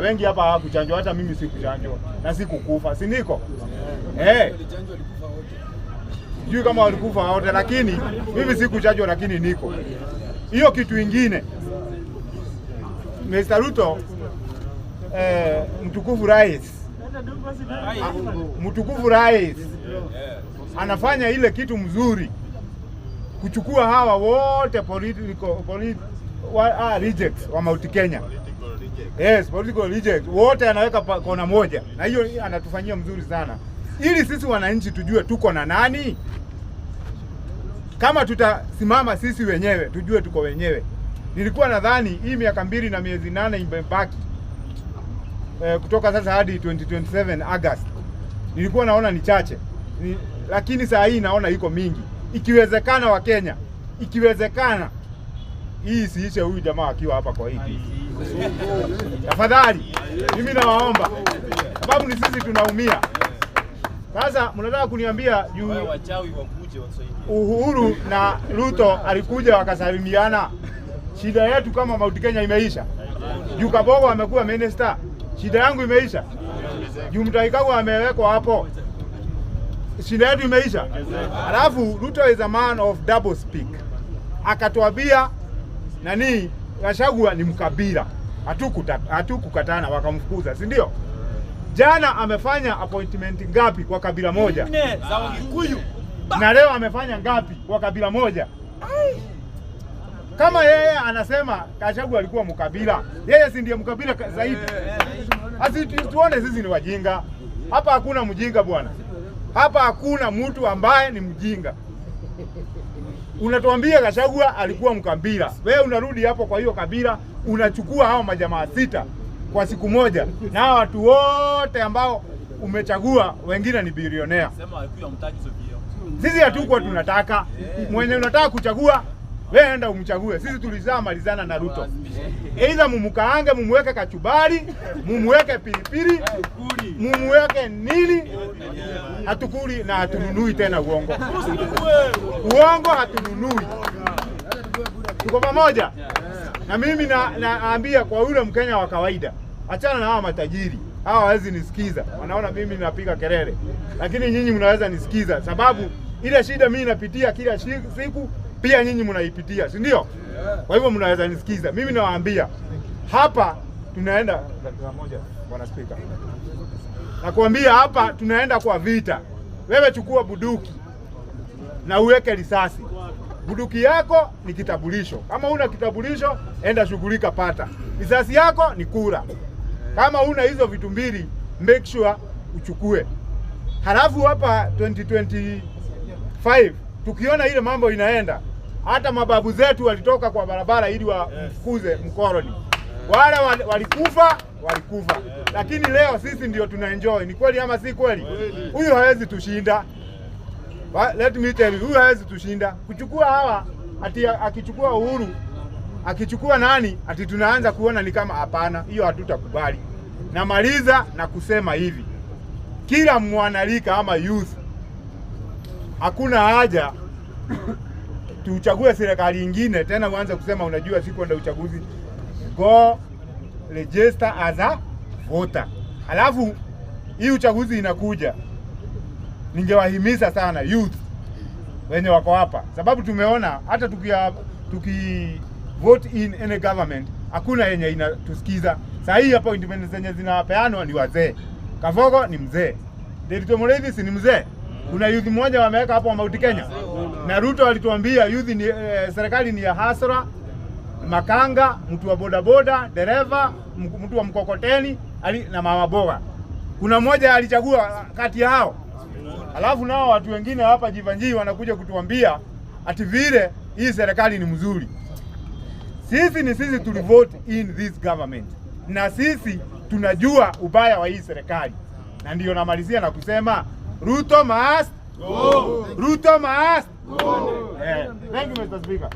Wengi hapa hawakuchanjwa, hata mimi sikuchanjwa na sikukufa, si niko? Sijui kama walikufa wote, lakini mimi sikuchanjwa, lakini niko. Hiyo kitu ingine, Mr. Ruto, mtukufu rais anafanya ile kitu mzuri, kuchukua hawa wote rejects wa Mount Kenya. Yes, political reject wote anaweka kona moja, na hiyo anatufanyia mzuri sana, ili sisi wananchi tujue tuko na nani. Kama tutasimama sisi wenyewe tujue tuko wenyewe. Nilikuwa nadhani hii miaka 2 na miezi 8 imebaki kutoka sasa hadi 2027 August, nilikuwa naona ni chache, lakini saa hii naona iko mingi. Ikiwezekana wa Kenya, ikiwezekana hii siishe huyu jamaa akiwa hapa kwa hii. Tafadhali mimi nawaomba, sababu ni sisi tunaumia. Sasa mnataka kuniambia juu wachawi wakuje wasaidie. Uhuru na Ruto alikuja wakasalimiana. Shida yetu kama Mount Kenya imeisha. Juu Kabogo amekuwa minister, shida yangu imeisha. Juu Mutahi Kagwe amewekwa hapo, shida yetu imeisha. Alafu Ruto is a man of double speak. Akatuambia nani Gachagua ni mkabila. Hatukukatana, wakamfukuza, si ndio? Jana amefanya appointment ngapi kwa kabila moja? Za Wakikuyu. Na leo amefanya ngapi kwa kabila moja? Kama yeye anasema Gachagua alikuwa mkabila, yeye si ndiye mkabila zaidi? Tuone sisi ni wajinga. Hapa hakuna mjinga bwana. Hapa hakuna mtu ambaye ni mjinga. Unatuambia Gachagua alikuwa mkabila. Wewe unarudi hapo kwa hiyo kabila, unachukua hao majamaa 6 kwa siku moja, na watu wote ambao umechagua wengine ni bilionea. Sisi hatukuwa tunataka. Mwenye unataka kuchagua, wewe enda umchague. Sisi tulishamalizana na Ruto. Aidha mumukaange, mumuweke kachubari, mumuweke pilipili, mumuweke nini, hatukuli na hatununui tena uongo. Uongo hatununui. Tuko pamoja? Na mimi naambia kwa yule Mkenya wa kawaida, achana na hawa matajiri. Hawa hawezi nisikiza. Wanaona mimi napiga kelele. Lakini nyinyi mnaweza nisikiza, sababu ile shida mimi napitia kila siku pia nyinyi mnaipitia, si ndio? Kwa hivyo mnaweza nisikiza. Mimi nawaambia hapa tunaenda moja, bwana speaker. Nakwambia hapa tunaenda kwa vita. Wewe chukua buduki na uweke risasi. Buduki yako ni kitambulisho. Kama una kitambulisho, enda shughulika, pata. Risasi yako ni kura. Kama una hizo vitu mbili, make sure uchukue. Halafu hapa 2025 tukiona ile mambo inaenda, hata mababu zetu walitoka kwa barabara ili wafukuze mkoloni. Wale walikufa. Lakini leo sisi ndio tunaenjoy. Ni kweli ama si kweli? Huyu hawezi tushinda. Let me tell you, huyu hawezi tushinda. Kuchukua hawa, ati akichukua Uhuru, akichukua nani, ati tunaanza kuona ni kama hapana. Hiyo hatutakubali. Namaliza na kusema hivi. Kila mwanalika ama youth, hakuna haja tuchague serikali nyingine tena uanze kusema unajua siku ndio uchaguzi. Go register as a voter. Alafu hii uchaguzi inakuja, ningewahimiza sana youth wenye wako hapa, sababu tumeona hata tuki vote in any government hakuna yenye inatusikiza. Sasa hii hapa independence zenye zinapeanwa ni wazee. Kabogo ni mzee, David Mureithi ni mzee. Kuna youth mmoja wameweka hapo wa Mount Kenya. Na Ruto alituambia youth ni serikali ni ya hasara, makanga, mtu wa bodaboda, dereva, mtu wa mkokoteni na mama boga. Kuna mmoja alichagua kati ya hao. Alafu nao watu wengine hapa jivanjii wanakuja kutuambia ati vile hii serikali ni mzuri. Sisi tulivote in this government. Na sisi tunajua ubaya wa hii serikali. Na ndio namalizia na kusema Ruto must go. Ruto must go. Thank you, Mr. Speaker.